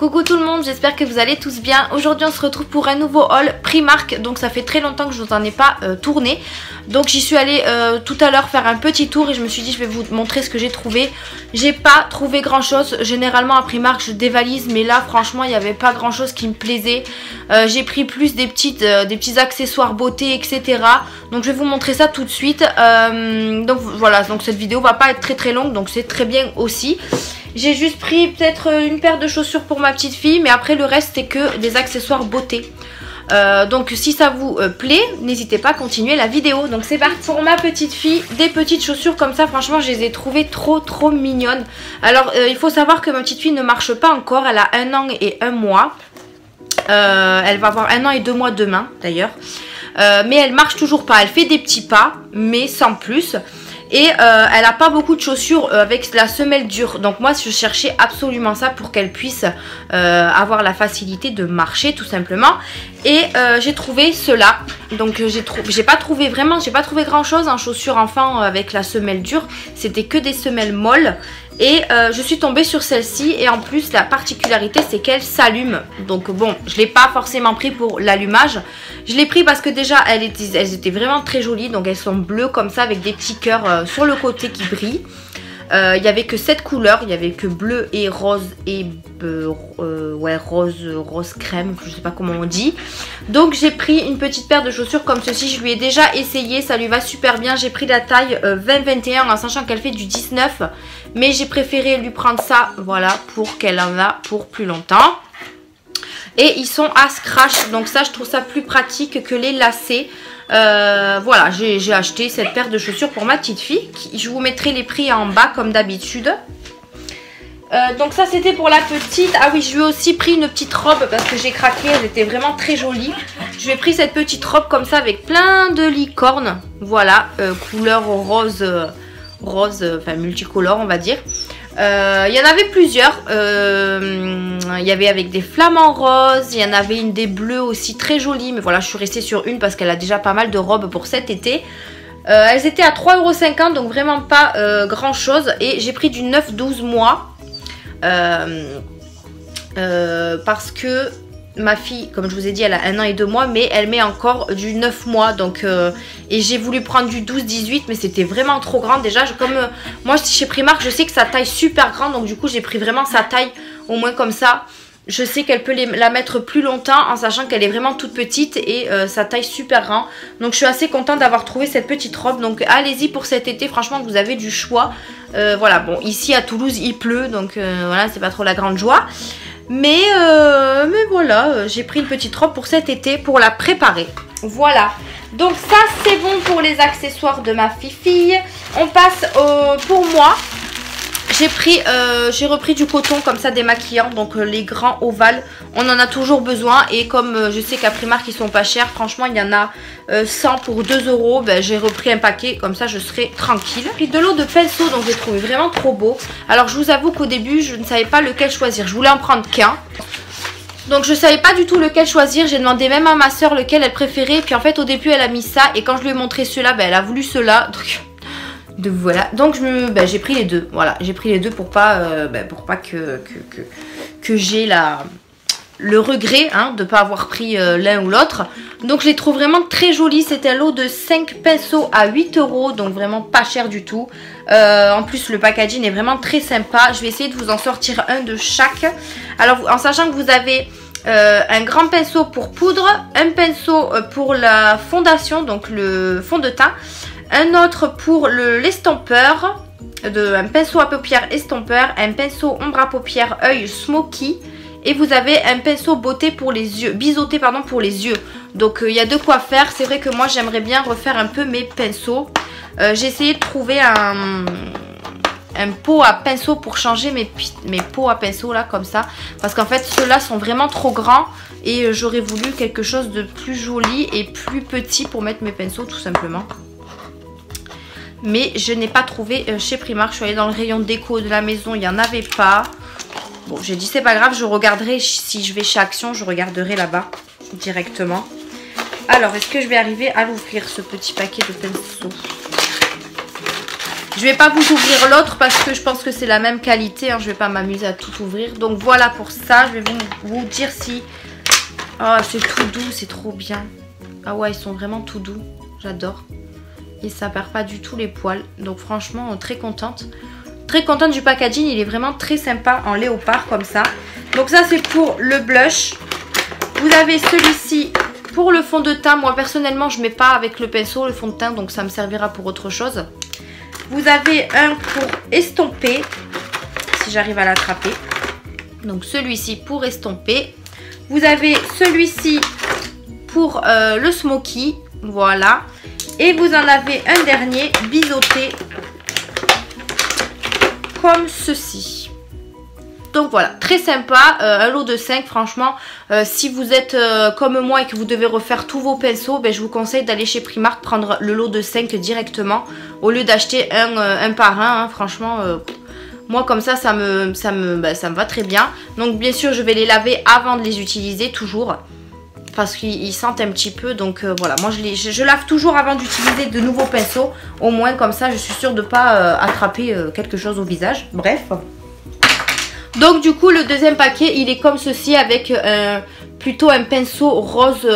Coucou tout le monde, j'espère que vous allez tous bien. Aujourd'hui on se retrouve pour un nouveau haul Primark. Donc ça fait très longtemps que je vous en ai pas tourné. Donc j'y suis allée tout à l'heure faire un petit tour et je me suis dit je vais vous montrer ce que j'ai trouvé. J'ai pas trouvé grand chose. Généralement à Primark je dévalise, mais là franchement il n'y avait pas grand chose qui me plaisait. J'ai pris plus des petits accessoires beauté, etc. Donc je vais vous montrer ça tout de suite. Donc voilà, donc cette vidéo va pas être très longue, donc c'est très bien aussi. J'ai juste pris peut-être une paire de chaussures pour ma petite fille, mais après le reste c'est que des accessoires beauté. Donc si ça vous plaît, n'hésitez pas à continuer la vidéo. Donc c'est parti pour ma petite fille, des petites chaussures comme ça. Franchement je les ai trouvées trop mignonnes. Alors il faut savoir que ma petite fille ne marche pas encore, elle a 1 an et 1 mois. Elle va avoir 1 an et 2 mois demain d'ailleurs. Mais elle marche toujours pas, elle fait des petits pas mais sans plus. Et elle n'a pas beaucoup de chaussures avec la semelle dure. Donc moi je cherchais absolument ça pour qu'elle puisse avoir la facilité de marcher tout simplement. Et j'ai trouvé cela. Donc j'ai pas trouvé grand chose en chaussures enfants avec la semelle dure. C'était que des semelles molles. Et je suis tombée sur celle-ci. Et en plus la particularité c'est qu'elle s'allume. Donc bon, je l'ai pas forcément pris pour l'allumage. Je l'ai pris parce que déjà elles étaient vraiment très jolies. Donc elles sont bleues comme ça avec des petits cœurs sur le côté qui brillent. Il n'y avait que 7 couleurs, il n'y avait que bleu et rose et ouais, rose crème, je sais pas comment on dit. Donc j'ai pris une petite paire de chaussures comme ceci, je lui ai déjà essayé, ça lui va super bien. J'ai pris la taille 20-21 en sachant qu'elle fait du 19, mais j'ai préféré lui prendre ça, voilà, pour qu'elle en a pour plus longtemps. Et ils sont à scratch, donc ça je trouve ça plus pratique que les lacets. Voilà, j'ai acheté cette paire de chaussures pour ma petite fille. Je vous mettrai les prix en bas comme d'habitude. Donc ça c'était pour la petite. Ah oui, je lui ai aussi pris une petite robe parce que j'ai craqué, elle était vraiment très jolie. Je lui ai pris cette petite robe comme ça avec plein de licornes. Voilà, couleur rose, enfin multicolore on va dire. Il y en avait plusieurs. Il y avait avec des flamants roses. Il y en avait une des bleues aussi très jolie. Mais voilà, je suis restée sur une parce qu'elle a déjà pas mal de robes pour cet été. Elles étaient à 3,50 €, donc vraiment pas grand chose. Et j'ai pris du 9-12 mois. Parce que ma fille, comme je vous ai dit, elle a 1 an et 2 mois, mais elle met encore du 9 mois. Donc, et j'ai voulu prendre du 12-18, mais c'était vraiment trop grand. Déjà, comme moi, chez Primark, je sais que sa taille super grande. Donc, du coup, j'ai pris vraiment sa taille, au moins comme ça. Je sais qu'elle peut la mettre plus longtemps en sachant qu'elle est vraiment toute petite et sa taille super grand. Donc, je suis assez contente d'avoir trouvé cette petite robe. Donc, allez-y pour cet été. Franchement, vous avez du choix. Voilà, bon, ici à Toulouse, il pleut. Donc, voilà, c'est pas trop la grande joie. Mais voilà, j'ai pris une petite robe pour cet été pour la préparer. Voilà, donc ça c'est bon pour les accessoires de ma fille. On passe pour moi. J'ai repris du coton comme ça démaquillant, donc les grands ovales, on en a toujours besoin. Et comme je sais qu'à Primark ils sont pas chers, franchement il y en a 100 pour 2 €, ben, j'ai repris un paquet, comme ça je serai tranquille. J'ai pris de l'eau de pinceau, donc j'ai trouvé vraiment trop beau. Alors je vous avoue qu'au début je ne savais pas lequel choisir, je voulais en prendre qu'un. Donc je savais pas du tout lequel choisir, j'ai demandé même à ma soeur lequel elle préférait. Puis en fait au début elle a mis ça et quand je lui ai montré ceux-là, ben, elle a voulu ceux-là. Donc voilà, donc j'ai pris les deux. Voilà, j'ai pris les deux pour pas que j'ai le regret de ne pas avoir pris l'un ou l'autre. Donc je les trouve vraiment très jolis. C'est un lot de 5 pinceaux à 8 €, donc vraiment pas cher du tout. En plus le packaging est vraiment très sympa. Je vais essayer de vous en sortir un de chaque. Alors en sachant que vous avez un grand pinceau pour poudre, un pinceau pour la fondation, donc le fond de teint, un autre pour l'estompeur, un pinceau à paupières estompeur, un pinceau ombre à paupières œil smoky. Et vous avez un pinceau beauté pour les yeux, biseauté pardon pour les yeux. Donc il y a de quoi faire. C'est vrai que moi j'aimerais bien refaire un peu mes pinceaux. J'ai essayé de trouver un pot à pinceau pour changer mes pots à pinceau là comme ça. Parce qu'en fait ceux-là sont vraiment trop grands. Et j'aurais voulu quelque chose de plus joli et plus petit pour mettre mes pinceaux tout simplement. Mais je n'ai pas trouvé chez Primark. Je suis allée dans le rayon déco de la maison, il n'y en avait pas. Bon, j'ai dit c'est pas grave, je regarderai si je vais chez Action, je regarderai là-bas directement. Alors, est-ce que je vais arriver à l'ouvrir ce petit paquet de pinceaux? Je vais pas vous ouvrir l'autre parce que je pense que c'est la même qualité. Hein. Je vais pas m'amuser à tout ouvrir. Donc voilà pour ça. Je vais vous dire si... Oh, c'est tout doux, c'est trop bien. Ah ouais, ils sont vraiment tout doux. J'adore. Et ça perd pas du tout les poils. Donc franchement, très contente. Très contente du packaging. Il est vraiment très sympa en léopard comme ça. Donc ça, c'est pour le blush. Vous avez celui-ci pour le fond de teint. Moi, personnellement, je mets pas avec le pinceau le fond de teint. Donc ça me servira pour autre chose. Vous avez un pour estomper. Si j'arrive à l'attraper. Donc celui-ci pour estomper. Vous avez celui-ci pour le smoky. Voilà. Et vous en avez un dernier biseauté. Comme ceci. Donc voilà, très sympa, un lot de 5 franchement. Si vous êtes comme moi et que vous devez refaire tous vos pinceaux, ben, je vous conseille d'aller chez Primark prendre le lot de 5 directement au lieu d'acheter un par un. Hein. Franchement, moi comme ça, ça me va très bien. Donc bien sûr, je vais les laver avant de les utiliser toujours. Parce qu'ils sentent un petit peu, donc voilà, moi je lave toujours avant d'utiliser de nouveaux pinceaux. Au moins comme ça, je suis sûre de ne pas attraper quelque chose au visage. Bref. Donc du coup, le deuxième paquet, il est comme ceci avec plutôt un pinceau rose,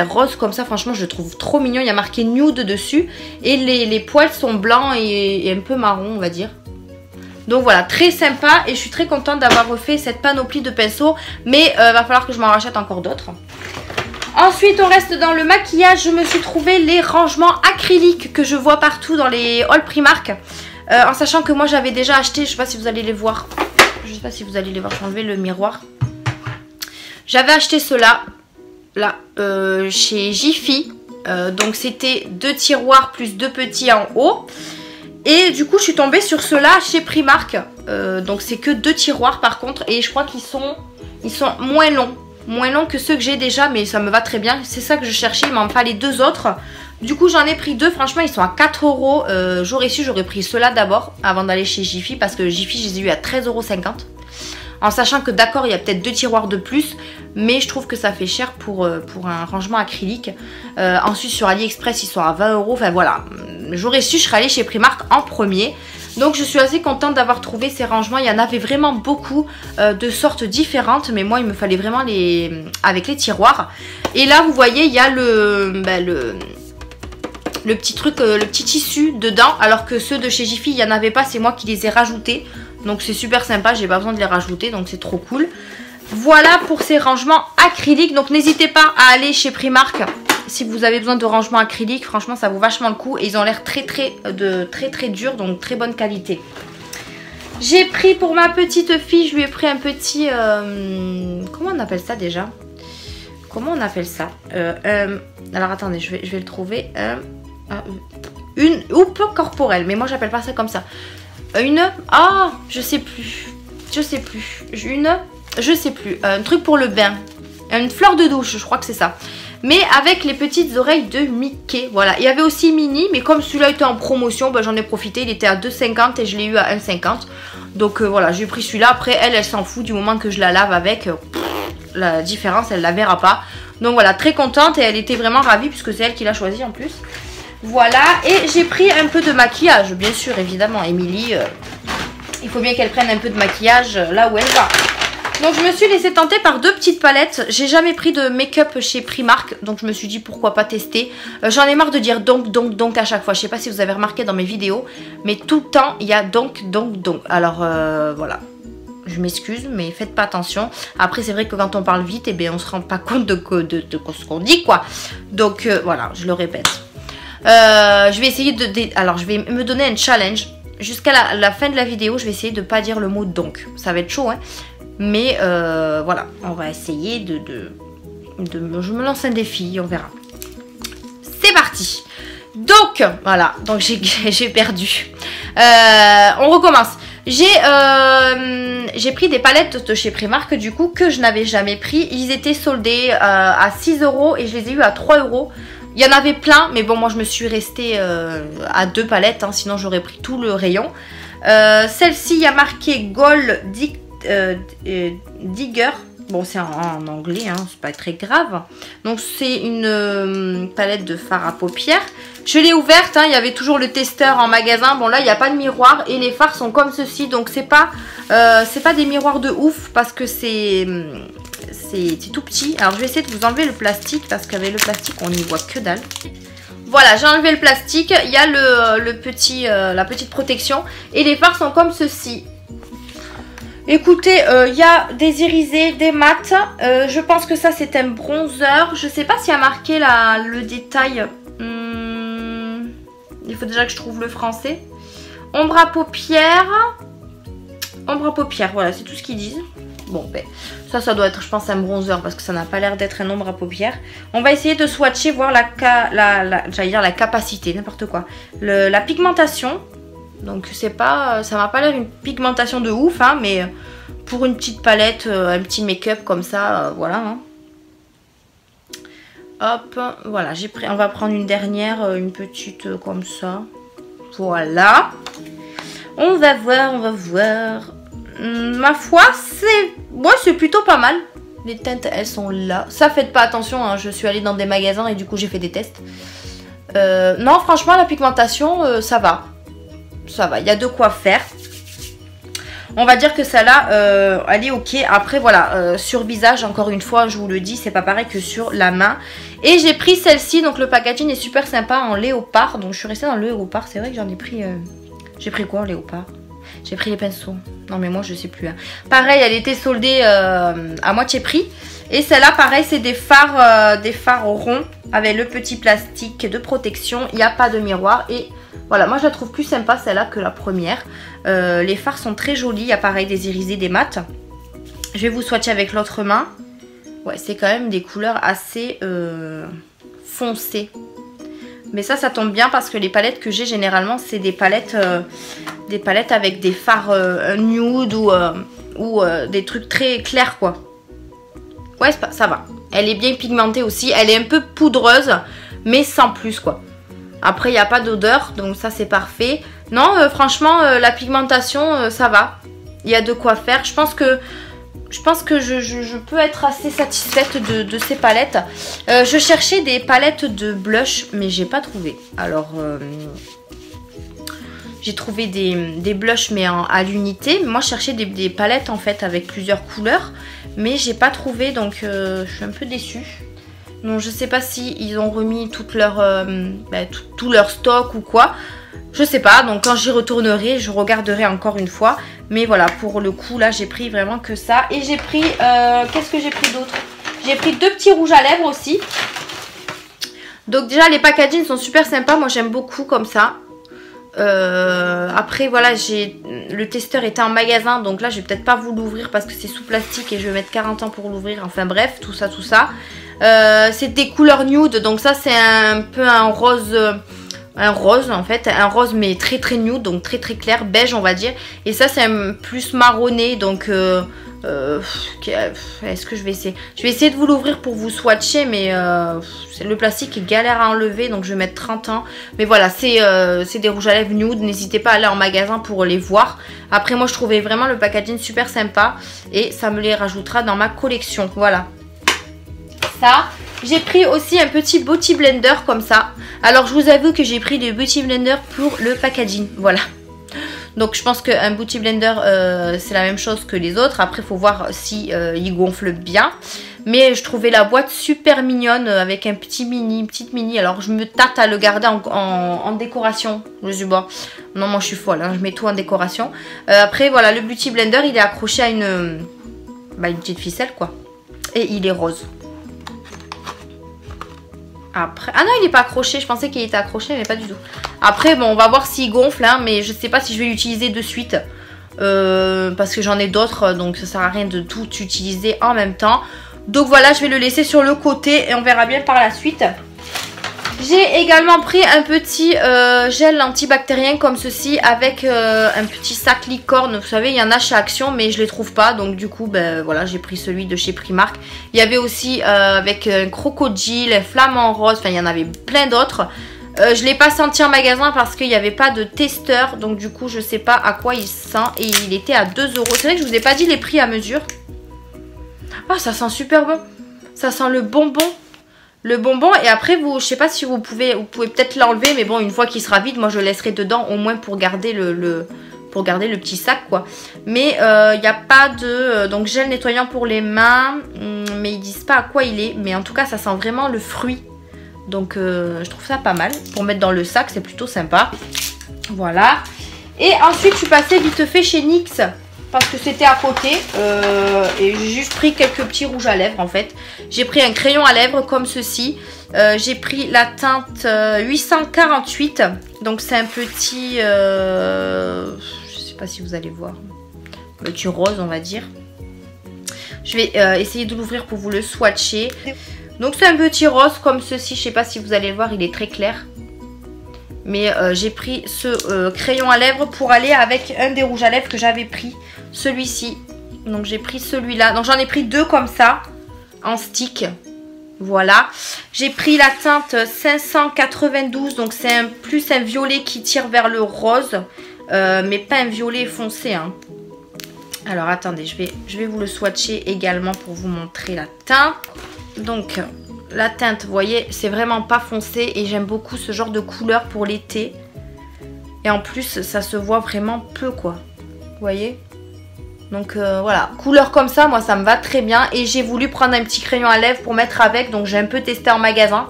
rose comme ça. Franchement, je le trouve trop mignon. Il y a marqué nude dessus et les poils sont blancs et un peu marron, on va dire. Donc voilà, très sympa et je suis très contente d'avoir refait cette panoplie de pinceaux. Mais va falloir que je m'en rachète encore d'autres. Ensuite, on reste dans le maquillage. Je me suis trouvé les rangements acryliques que je vois partout dans les hauls Primark. En sachant que moi, j'avais déjà acheté, je sais pas si vous allez les voir. Je sais pas si vous allez les voir, j'ai enlevé le miroir. J'avais acheté cela là chez Jiffy. Donc c'était 2 tiroirs plus 2 petits en haut. Et du coup, je suis tombée sur cela chez Primark. Donc c'est que 2 tiroirs par contre. Et je crois qu'ils sont moins longs. Moins long que ceux que j'ai déjà, mais ça me va très bien. C'est ça que je cherchais, il m'en fallait 2 autres. Du coup j'en ai pris 2, franchement ils sont à 4 €. J'aurais su, j'aurais pris ceux-là d'abord avant d'aller chez Jiffy. Parce que Jiffy je les ai eu à 13,50 €. En sachant que d'accord, il y a peut-être 2 tiroirs de plus. Mais je trouve que ça fait cher pour un rangement acrylique. Ensuite sur AliExpress ils sont à 20 €. Enfin voilà, j'aurais su, je serais allée chez Primark en premier. Donc je suis assez contente d'avoir trouvé ces rangements. Il y en avait vraiment beaucoup de sortes différentes. Mais moi il me fallait vraiment avec les tiroirs. Et là vous voyez il y a le petit truc, le petit tissu dedans. Alors que ceux de chez Jiffy il n'y en avait pas. C'est moi qui les ai rajoutés. Donc c'est super sympa. J'ai pas besoin de les rajouter. Donc c'est trop cool. Voilà pour ces rangements acryliques. Donc n'hésitez pas à aller chez Primark. Si vous avez besoin de rangements acryliques, franchement ça vaut vachement le coup. Et ils ont l'air très durs, donc très bonne qualité. J'ai pris pour ma petite fille, je lui ai pris un petit... comment on appelle ça déjà? Comment on appelle ça? Alors attendez, je vais le trouver. Une houppe corporelle, mais moi j'appelle pas ça comme ça. Ah, je sais plus. Je sais plus. Un truc pour le bain. Une fleur de douche, je crois que c'est ça. Mais avec les petites oreilles de Mickey. Voilà, il y avait aussi Minnie, mais comme celui-là était en promotion, ben, j'en ai profité. Il était à 2,50 et je l'ai eu à 1,50. Donc voilà, j'ai pris celui-là. Après, elle s'en fout du moment que je la lave avec. La différence, elle la verra pas. Donc voilà, très contente et elle était vraiment ravie puisque c'est elle qui l'a choisi en plus. Voilà, et j'ai pris un peu de maquillage, bien sûr, évidemment. Émilie, il faut bien qu'elle prenne un peu de maquillage là où elle va. Donc je me suis laissée tenter par 2 petites palettes. J'ai jamais pris de make-up chez Primark. Donc je me suis dit pourquoi pas tester. J'en ai marre de dire donc à chaque fois. Je sais pas si vous avez remarqué dans mes vidéos. Mais tout le temps il y a donc. Alors voilà. Je m'excuse mais faites pas attention. Après c'est vrai que quand on parle vite, eh bien, on se rend pas compte de ce qu'on dit quoi. Donc voilà, je le répète. Je vais essayer alors je vais me donner un challenge. Jusqu'à la fin de la vidéo, je vais essayer de pas dire le mot donc. Ça va être chaud hein. Mais voilà, on va essayer je me lance un défi, on verra. C'est parti. Donc, voilà, donc j'ai perdu. On recommence. J'ai pris des palettes de chez Primark du coup que je n'avais jamais pris. Ils étaient soldés à 6 € et je les ai eu à 3 €. Il y en avait plein, mais bon, moi je me suis restée à 2 palettes, hein, sinon j'aurais pris tout le rayon. Celle-ci, il y a marqué Gold Digger. Bon, c'est en anglais, hein, c'est pas très grave. Donc, c'est une palette de fard à paupières. Je l'ai ouverte, hein, il y avait toujours le testeur en magasin. Bon là il n'y a pas de miroir et les fards sont comme ceci. Donc c'est pas des miroirs de ouf parce que c'est tout petit. Alors je vais essayer de vous enlever le plastique parce qu'avec le plastique on n'y voit que dalle. Voilà, j'ai enlevé le plastique. Il y a la petite protection et les fards sont comme ceci. Écoutez, il y a des irisés, des mats. Je pense que ça c'est un bronzer. Je sais pas s'il y a marqué le détail. Il faut déjà que je trouve le français. Ombre à paupières. Ombre à paupières, voilà, c'est tout ce qu'ils disent. Bon, ben, ça doit être, je pense, un bronzer parce que ça n'a pas l'air d'être un ombre à paupières. On va essayer de swatcher, voir j'allais dire la capacité, n'importe quoi. La pigmentation. Donc, c'est pas, ça m'a pas l'air une pigmentation de ouf, hein, mais pour une petite palette, un petit make-up comme ça, voilà. Hein. Hop, voilà, on va prendre une dernière, une petite comme ça. Voilà. On va voir, ma foi, c'est plutôt pas mal. Les teintes, elles sont là. Ça, faites pas attention, hein, je suis allée dans des magasins et du coup, j'ai fait des tests. Non, franchement, la pigmentation, ça va. Ça va, il y a de quoi faire. On va dire que celle-là, elle est ok. Après, voilà, sur visage, encore une fois, je vous le dis, c'est pas pareil que sur la main. Et j'ai pris celle-ci, donc le packaging est super sympa en léopard. Donc je suis restée dans le léopard, c'est vrai que j'en ai pris... J'ai pris quoi en léopard? J'ai pris les pinceaux. Non mais moi je sais plus. Hein. Pareil, elle était soldée à moitié prix. Et celle-là, pareil, c'est des phares ronds avec le petit plastique de protection. Il n'y a pas de miroir. Et voilà, moi je la trouve plus sympa celle-là que la première. Les fards sont très jolis. Il y a pareil des irisés, des mats. Je vais vous swatcher avec l'autre main. Ouais, c'est quand même des couleurs assez foncées. Mais ça tombe bien parce que les palettes que j'ai généralement, c'est des palettes avec des fards nude ou des trucs très clairs, quoi. Ouais, ça va. Elle est bien pigmentée aussi. Elle est un peu poudreuse, mais sans plus, quoi. Après, il n'y a pas d'odeur, donc ça, c'est parfait. Non, franchement, la pigmentation, ça va. Il y a de quoi faire. Je pense que je peux être assez satisfaite de ces palettes. Je cherchais des palettes de blush, mais j'ai pas trouvé. Alors, j'ai trouvé des blushs, mais à l'unité. Moi, je cherchais des palettes, en fait, avec plusieurs couleurs. Mais j'ai pas trouvé, donc je suis un peu déçue. Donc, je sais pas si ils ont remis tout leur stock ou quoi. Je sais pas, donc quand j'y retournerai, je regarderai encore une fois. Mais voilà, pour le coup, là, j'ai pris vraiment que ça. Et j'ai pris, qu'est-ce que j'ai pris d'autre? J'ai pris 2 petits rouges à lèvres aussi. Donc déjà, les packagings sont super sympas. Moi, j'aime beaucoup comme ça. Après, voilà, le testeur était en magasin. Donc là, je vais peut-être pas vous l'ouvrir parce que c'est sous plastique et je vais mettre 40 ans pour l'ouvrir. Enfin bref, tout ça, tout ça. C'est des couleurs nude. Donc ça, c'est un peu un rose... un rose en fait, un rose mais très très nude, donc très très clair, beige on va dire. Et ça c'est un plus marronné, donc est-ce que je vais essayer? Je vais essayer de vous l'ouvrir pour vous swatcher, mais le plastique est galère à enlever, donc je vais mettre 30 ans. Mais voilà, c'est des rouges à lèvres nude, n'hésitez pas à aller en magasin pour les voir. Après moi je trouvais vraiment le packaging super sympa et ça me les rajoutera dans ma collection, voilà. Ça, j'ai pris aussi un petit Beauty Blender comme ça. Alors je vous avoue que j'ai pris des Beauty Blender pour le packaging, voilà. Donc je pense qu'un Beauty Blender c'est la même chose que les autres. Après il faut voir si il gonfle bien. Mais je trouvais la boîte super mignonne avec un petite mini. Alors je me tâte à le garder en décoration. Je me dis bon, non moi je suis folle, hein, je mets tout en décoration. Après voilà, le Beauty Blender il est accroché à une petite ficelle quoi. Et il est rose. Après... Ah non, il n'est pas accroché. Je pensais qu'il était accroché, mais pas du tout. Après, bon, on va voir s'il gonfle, hein, mais je sais pas si je vais l'utiliser de suite. Parce que j'en ai d'autres, donc ça sert à rien de tout utiliser en même temps. Donc voilà, je vais le laisser sur le côté et on verra bien par la suite. J'ai également pris un petit gel antibactérien comme ceci avec un petit sac licorne. Vous savez, il y en a chez Action, mais je les trouve pas. Donc du coup, ben voilà, j'ai pris celui de chez Primark. Il y avait aussi avec un crocodile, un flamant rose. Enfin, il y en avait plein d'autres. Je l'ai pas senti en magasin parce qu'il n'y avait pas de testeur. Donc du coup, je sais pas à quoi il sent. Et il était à 2 €. C'est vrai que je vous ai pas dit les prix à mesure. Ah, ça sent super bon. Ça sent le bonbon. le bonbon. Et après, je sais pas si vous pouvez peut-être l'enlever. Mais bon, une fois qu'il sera vide, moi je le laisserai dedans au moins pour garder le petit sac quoi. Mais il n'y a pas de donc gel nettoyant pour les mains, mais ils disent pas à quoi il est, mais en tout cas ça sent vraiment le fruit, donc je trouve ça pas mal pour mettre dans le sac, c'est plutôt sympa. Voilà. Et ensuite je suis passée vite fait chez NYX parce que c'était à côté et j'ai juste pris quelques petits rouges à lèvres en fait. J'ai pris un crayon à lèvres comme ceci. J'ai pris la teinte 848, donc c'est un petit je sais pas si vous allez voir, petit rose on va dire. Je vais essayer de l'ouvrir pour vous le swatcher. Donc c'est un petit rose comme ceci, je sais pas si vous allez le voir, il est très clair. Mais j'ai pris ce crayon à lèvres pour aller avec un des rouges à lèvres que j'avais pris, celui-ci. Donc j'ai pris celui-là, donc j'en ai pris deux comme ça, en stick. Voilà, j'ai pris la teinte 592, donc c'est plus un violet qui tire vers le rose, mais pas un violet foncé, hein. Alors attendez, je vais vous le swatcher également pour vous montrer la teinte. Donc la teinte, vous voyez, c'est vraiment pas foncé et j'aime beaucoup ce genre de couleur pour l'été. Et en plus, ça se voit vraiment peu quoi, vous voyez. Donc voilà, couleur comme ça, moi ça me va très bien. Et j'ai voulu prendre un petit crayon à lèvres pour mettre avec. Donc j'ai un peu testé en magasin.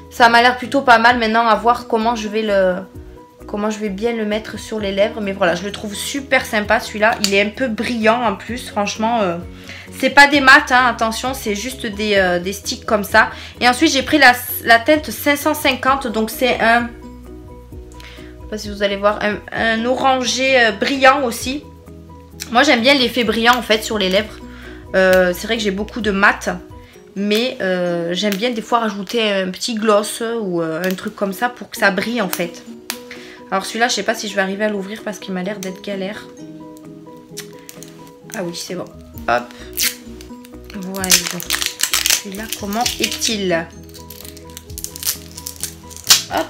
Ça m'a l'air plutôt pas mal. Maintenant à voir comment je vais bien le mettre sur les lèvres. Mais voilà, je le trouve super sympa celui-là. Il est un peu brillant en plus, franchement. C'est pas des mats, hein, attention, c'est juste des sticks comme ça. Et ensuite j'ai pris la teinte 550. Donc c'est un, je sais pas si vous allez voir, un orangé brillant aussi. Moi j'aime bien l'effet brillant en fait sur les lèvres. C'est vrai que j'ai beaucoup de mat, mais j'aime bien des fois rajouter un petit gloss ou un truc comme ça pour que ça brille en fait. Alors celui-là je sais pas si je vais arriver à l'ouvrir parce qu'il m'a l'air d'être galère. Ah oui c'est bon. Hop. Voilà. Celui-là comment est-il? Hop.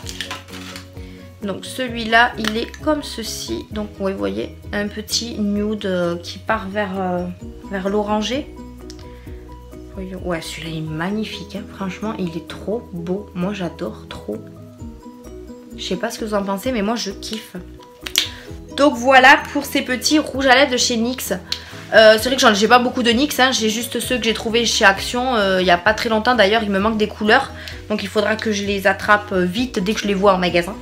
Donc celui-là, il est comme ceci. Donc oui, vous voyez, un petit nude qui part vers l'orangé. Ouais, celui-là il est magnifique, hein. Franchement, il est trop beau. Moi, j'adore trop. Je sais pas ce que vous en pensez, mais moi, je kiffe. Donc voilà pour ces petits rouges à lèvres de chez NYX. C'est vrai que j'ai pas beaucoup de NYX, hein. J'ai juste ceux que j'ai trouvés chez Action il n'y a pas très longtemps. D'ailleurs, il me manque des couleurs. Donc il faudra que je les attrape vite dès que je les vois en magasin.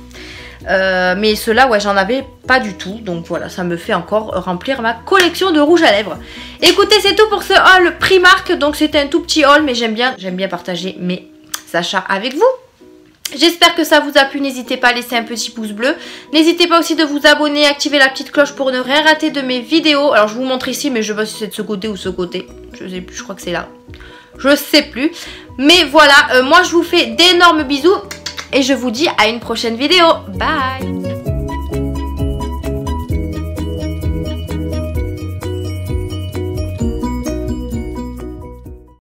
Mais ceux-là, ouais, j'en avais pas du tout. Donc voilà, ça me fait encore remplir ma collection de rouge à lèvres. Écoutez, c'est tout pour ce haul Primark. Donc c'était un tout petit haul, mais j'aime bien partager mes achats avec vous. J'espère que ça vous a plu, n'hésitez pas à laisser un petit pouce bleu. N'hésitez pas aussi de vous abonner, activer la petite cloche pour ne rien rater de mes vidéos. Alors je vous montre ici, mais je sais pas si c'est de ce côté ou ce côté. Je sais plus, je crois que c'est là. Je sais plus. Mais voilà, moi je vous fais d'énormes bisous. Et je vous dis à une prochaine vidéo. Bye!